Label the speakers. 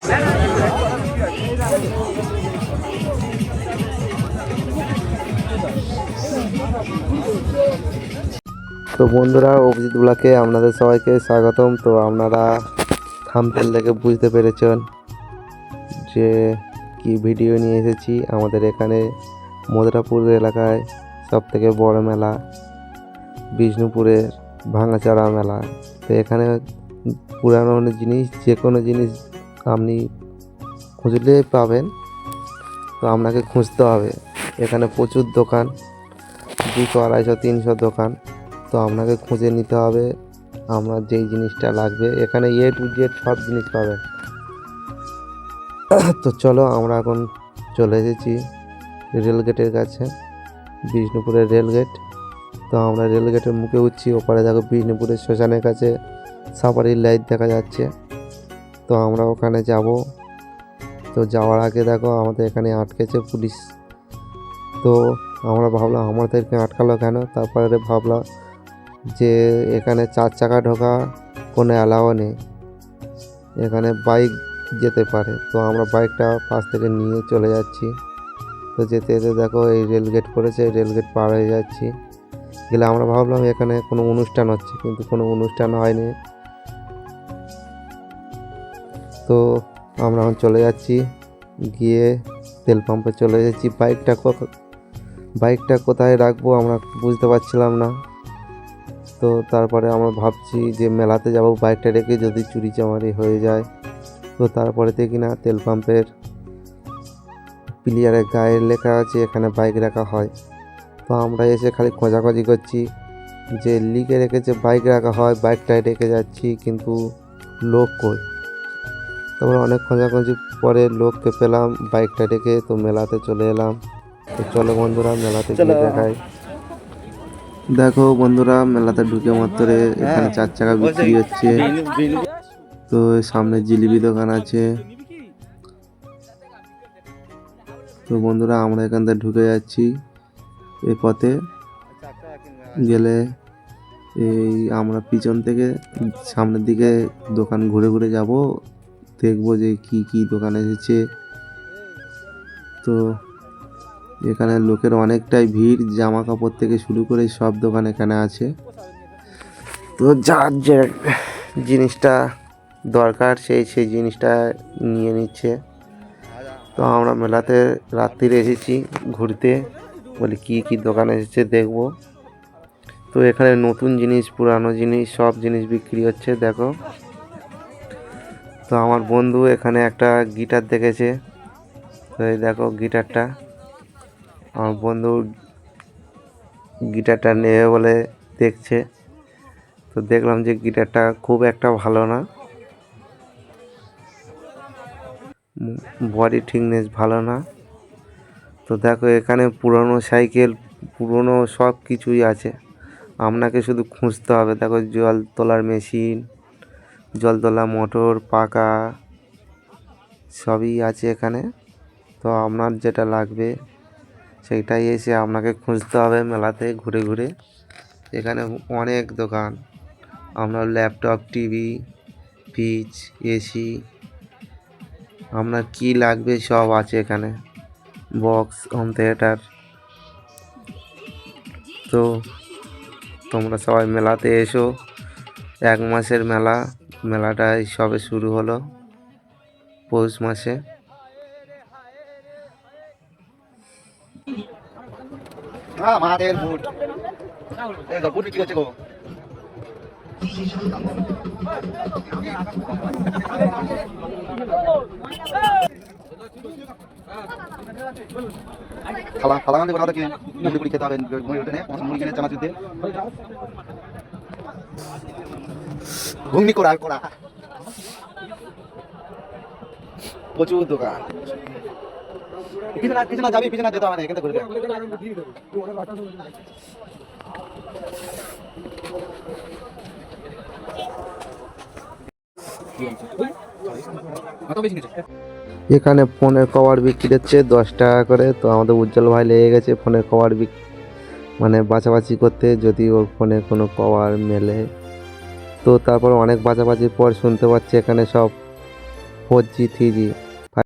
Speaker 1: তো বন্ধুরা, অভিজিৎ ব্লগে আপনাদের সবাইকে স্বাগতম। তো আপনারা থাম্বনেল দেখে বুঝতে পেরেছেন যে কি ভিডিও নিয়ে এসেছি। আমাদের এখানে মধুরাপুর এলাকায় সবথেকে বড় মেলা বিষ্ণুপুরের ভাঙাচড়া মেলা। তো এখানে পুরানো জিনিস, যে কোনো জিনিস আপনি খুঁজলে পাবেন, তো আপনাকে খুঁজতে হবে। এখানে প্রচুর দোকান, 200, 250, 300 দোকান। তো আপনাকে খুঁজে নিতে হবে আপনার যেই জিনিসটা লাগবে। এখানে A to Z সব জিনিস পাবেন। তো চলো, আমরা এখন চলে এসেছি রেলগেটের কাছে, বিষ্ণুপুরের রেলগেট। তো আমরা রেলগেটের মুখে উঠছি। ওপারে দেখো বিষ্ণুপুরের শ্মশানের কাছে সাফারির লাইট দেখা যাচ্ছে। তো আমরা ওখানে যাব। তো যাওয়ার আগে দেখো আমাদের এখানে আটকেছে পুলিশ। তো আমরা ভাবলাম আমাদেরকে আটকালো কেন। তারপরে ভাবলাম যে এখানে 4 চাকা ঢোকা কোনো অ্যালাও নেই, এখানে বাইক যেতে পারে। তো আমরা বাইকটা পাশ থেকে নিয়ে চলে যাচ্ছি। তো যেতে যেতে দেখো এই রেলগেট পড়েছে, রেলগেট পার হয়ে যাচ্ছি। গেলে আমরা ভাবলাম এখানে কোনো অনুষ্ঠান হচ্ছে, কিন্তু কোনো অনুষ্ঠান হয়নি। তো আমরা এখন চলে যাচ্ছি, গিয়ে তেল পাম্পে চলে যাচ্ছি। বাইকটা কোথায় রাখবো আমরা বুঝতে পারছিলাম না। তো তারপরে আমরা ভাবছি যে মেলাতে যাব, বাইকটা রেখে যদি চুরি চামারি হয়ে যায়। তো তারপরে দেখি না তেল পাম্পের প্লিয়ারের গায়ে লেখা আছে এখানে বাইক রাখা হয়। তো আমরা এসে খালি খোঁজাখুঁজি করছি যে লিখে রেখেছে বাইক রাখা হয়, বাইকটাই রেখে যাচ্ছি, কিন্তু লোক কই। তারপরে অনেক খোঁজাখুঁজি পরে লোককে পেলাম বাইকটা রেখে। তো মেলাতে চলে এলাম। তো চলো বন্ধুরা, মেলাতে গিয়ে দেখাই। দেখো বন্ধুরা, মেলাতে ঢুকে মাত্র এখানে 4 চাকা বিক্রি হচ্ছে। তো সামনে জিলিপি দোকান আছে। তো বন্ধুরা, আমরা এখান থেকে ঢুকে যাচ্ছি। এই পথে গেলে আমরা পিছন থেকে সামনের দিকে দোকান ঘুরে ঘুরে যাব, দেখবো যে কি কি দোকান এসেছে। তো এখানে লোকের অনেকটাই ভিড়, জামা কাপড় থেকে শুরু করে সব দোকান এখানে আছে। তো যার যে জিনিসটা দরকার সেই জিনিসটা নিয়ে নিচ্ছে। তো আমরা মেলাতে রাত্রিরে এসেছি ঘুরতে, বলি কি কি দোকান এসেছে দেখব। তো এখানে নতুন জিনিস, পুরানো জিনিস, সব জিনিস বিক্রি হচ্ছে দেখো। তো আমার বন্ধু এখানে একটা গিটার দেখেছে। তো এই দেখো গিটারটা, আমার বন্ধু গিটারটা নেবে বলে দেখছে। তো দেখলাম যে গিটারটা খুব একটা ভালো না, বডি থিকনেস ভালো না। তো দেখো এখানে পুরনো সাইকেল, পুরনো সব কিছুই আছে, আপনাকে শুধু খুঁজতে হবে। দেখো জল তোলার মেশিন, জল তোলা মোটর, পাকা সবই আছে এখানে। তো আপনার যেটা লাগবে সেইটাই এসে আপনাকে খুঁজতে হবে মেলাতে ঘুরে ঘুরে। এখানে অনেক দোকান, আপনার ল্যাপটপ, টিভি, ফ্রিজ, এসি, আপনার কি লাগবে সব আছে এখানে, বক্স, হোম থিয়েটার। তো তোমরা সবাই মেলাতে এসো। 1 মাসের মেলা, মেলাটা সবে শুরু হলো পৌষ মাসে।
Speaker 2: খালা খালা গান্ধী বলা থাকে মুড়ি মুড়ি খেতে হবে, মুড়ি উঠে মুড়ি কিনে চানাচুর দিয়ে ঘুগনি করা করা প্রচুর দোকান। পিছনে যাবি, পিছনে যেতে হবে না, এখানে ঘুরে
Speaker 1: এখানে ফোনের কভার বিক্রি হচ্ছে 10 টাকা করে। তো আমাদের উজ্জ্বল ভাই লেগে গেছে ফোনের কভার মানে বাছাবাছি করতে, যদি ওর ফোনে কোনো কভার মেলে। তো তারপর অনেক বাছাবাছির পর শুনতে পাচ্ছি এখানে সব 4G 3G